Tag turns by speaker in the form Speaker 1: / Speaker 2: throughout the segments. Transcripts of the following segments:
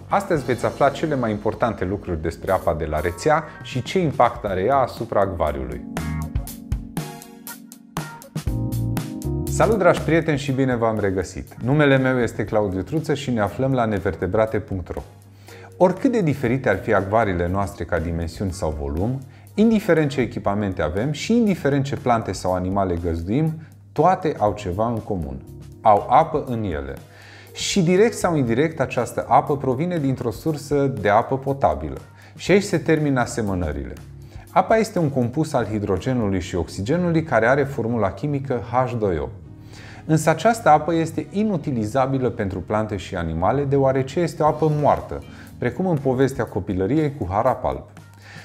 Speaker 1: Astăzi veți afla cele mai importante lucruri despre apa de la rețea și ce impact are ea asupra acvariului. Salut, dragi prieteni, și bine v-am regăsit! Numele meu este Claudiu Truță și ne aflăm la nevertebrate.ro. Oricât de diferite ar fi acvariile noastre ca dimensiuni sau volum, indiferent ce echipamente avem și indiferent ce plante sau animale găzduim, toate au ceva în comun. Au apă în ele. Și direct sau indirect această apă provine dintr-o sursă de apă potabilă. Și aici se termină asemănările. Apa este un compus al hidrogenului și oxigenului care are formula chimică H2O. Însă această apă este inutilizabilă pentru plante și animale deoarece este o apă moartă, precum în povestea copilăriei cu harap alb.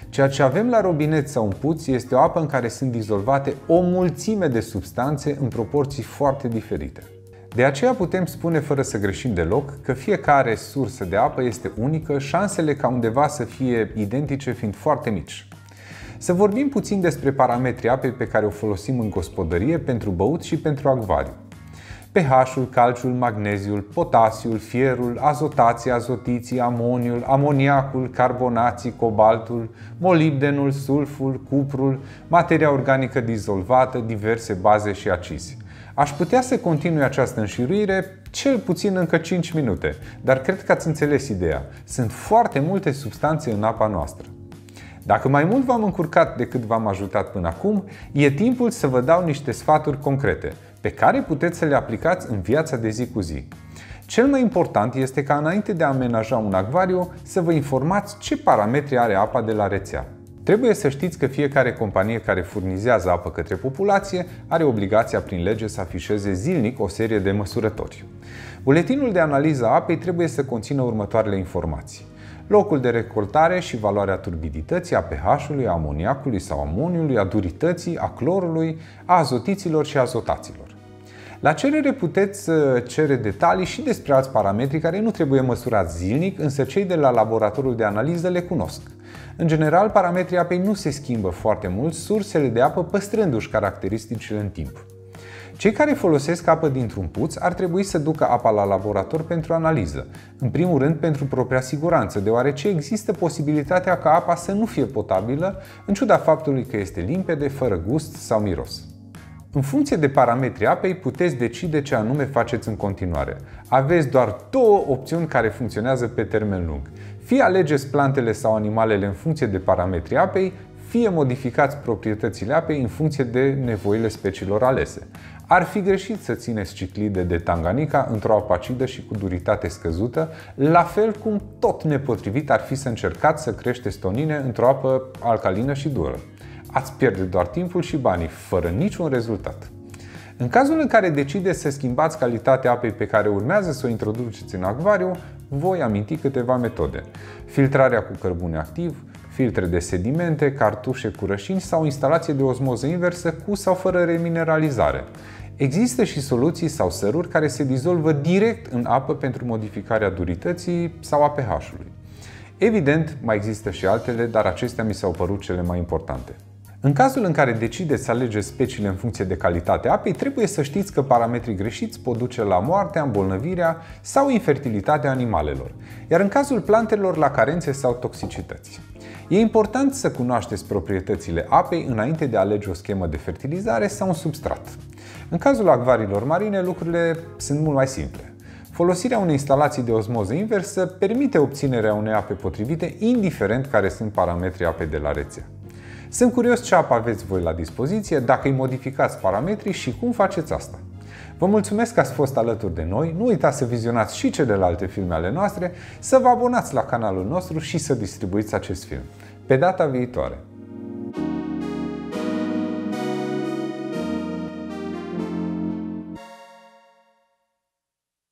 Speaker 1: Ceea ce avem la robinet sau în puț este o apă în care sunt dizolvate o mulțime de substanțe în proporții foarte diferite. De aceea putem spune fără să greșim deloc că fiecare sursă de apă este unică, șansele ca undeva să fie identice fiind foarte mici. Să vorbim puțin despre parametrii apei pe care o folosim în gospodărie pentru băut și pentru acvariu. pH-ul, calciul, magneziul, potasiul, fierul, azotații, azotiții, amoniul, amoniacul, carbonații, cobaltul, molibdenul, sulful, cuprul, materia organică dizolvată, diverse baze și acizi. Aș putea să continui această înșiruire cel puțin încă 5 minute, dar cred că ați înțeles ideea. Sunt foarte multe substanțe în apa noastră. Dacă mai mult v-am încurcat decât v-am ajutat până acum, e timpul să vă dau niște sfaturi concrete, pe care puteți să le aplicați în viața de zi cu zi. Cel mai important este ca înainte de a amenaja un acvariu să vă informați ce parametri are apa de la rețea. Trebuie să știți că fiecare companie care furnizează apă către populație are obligația prin lege să afișeze zilnic o serie de măsurători. Buletinul de analiză a apei trebuie să conțină următoarele informații: locul de recoltare și valoarea turbidității, a pH-ului, a amoniacului sau amoniului, a durității, a clorului, a azotiților și azotaților. La cerere puteți cere detalii și despre alți parametri care nu trebuie măsurați zilnic, însă cei de la laboratorul de analiză le cunosc. În general, parametrii apei nu se schimbă foarte mult, sursele de apă păstrându-și caracteristicile în timp. Cei care folosesc apă dintr-un puț ar trebui să ducă apa la laborator pentru analiză, în primul rând pentru propria siguranță, deoarece există posibilitatea ca apa să nu fie potabilă, în ciuda faptului că este limpede, fără gust sau miros. În funcție de parametrii apei puteți decide ce anume faceți în continuare. Aveți doar două opțiuni care funcționează pe termen lung. Fie alegeți plantele sau animalele în funcție de parametrii apei, fie modificați proprietățile apei în funcție de nevoile speciilor alese. Ar fi greșit să țineți ciclide de Tanganyika într-o apă acidă și cu duritate scăzută, la fel cum tot nepotrivit ar fi să încercați să creșteți tonine într-o apă alcalină și dură. Ați pierde doar timpul și banii, fără niciun rezultat. În cazul în care decideți să schimbați calitatea apei pe care urmează să o introduceți în acvariu, voi aminti câteva metode: filtrarea cu cărbune activ, filtre de sedimente, cartușe cu rășini sau instalație de osmoză inversă cu sau fără remineralizare. Există și soluții sau săruri care se dizolvă direct în apă pentru modificarea durității sau a pH-ului. Evident, mai există și altele, dar acestea mi s-au părut cele mai importante. În cazul în care decideți să alegeți speciile în funcție de calitatea apei, trebuie să știți că parametrii greșiți pot duce la moartea, îmbolnăvirea sau infertilitatea animalelor, iar în cazul plantelor la carențe sau toxicități. E important să cunoașteți proprietățile apei înainte de a alege o schemă de fertilizare sau un substrat. În cazul acvariilor marine, lucrurile sunt mult mai simple. Folosirea unei instalații de osmoză inversă permite obținerea unei ape potrivite, indiferent care sunt parametrii apei de la rețea. Sunt curios ce apă aveți voi la dispoziție, dacă îi modificați parametrii și cum faceți asta. Vă mulțumesc că ați fost alături de noi, nu uitați să vizionați și celelalte filme ale noastre, să vă abonați la canalul nostru și să distribuiți acest film. Pe data viitoare!